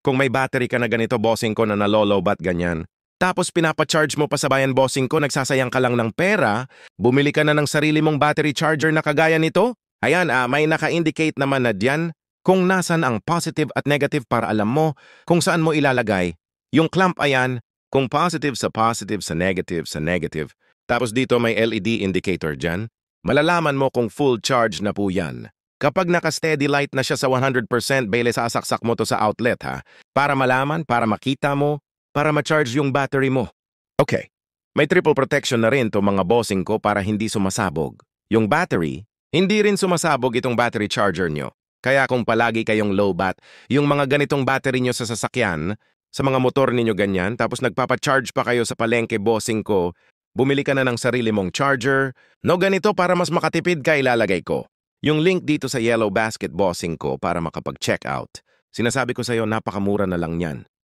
Kung may battery ka na ganito, bossing ko, na nalolobat ganyan. Tapos pinapacharge mo pa sa bayan, bossing ko, nagsasayang ka lang ng pera, bumili ka na ng sarili mong battery charger na kagaya nito? Ayan, may naka-indicate naman na diyan kung nasan ang positive at negative para alam mo kung saan mo ilalagay. Yung clamp ayan, kung positive sa negative sa negative. Tapos dito may LED indicator dyan. Malalaman mo kung full charge na po yan. Kapag naka-steady light na siya sa 100%, bale sasaksak mo to sa outlet ha. Para malaman, para makita mo, para ma-charge yung battery mo. Okay, may triple protection na rin to mga bossing ko para hindi sumasabog. Yung battery, hindi rin sumasabog itong battery charger nyo. Kaya kung palagi kayong low bat, yung mga ganitong battery nyo sa sasakyan, sa mga motor ninyo ganyan, tapos nagpapacharge pa kayo sa palengke, bossing ko, bumili ka na ng sarili mong charger, no ganito para mas makatipid ka, ilalagay ko. Yung link dito sa yellow basket, bossing ko, para makapag-check out. Sinasabi ko sa'yo, napakamura na lang yan.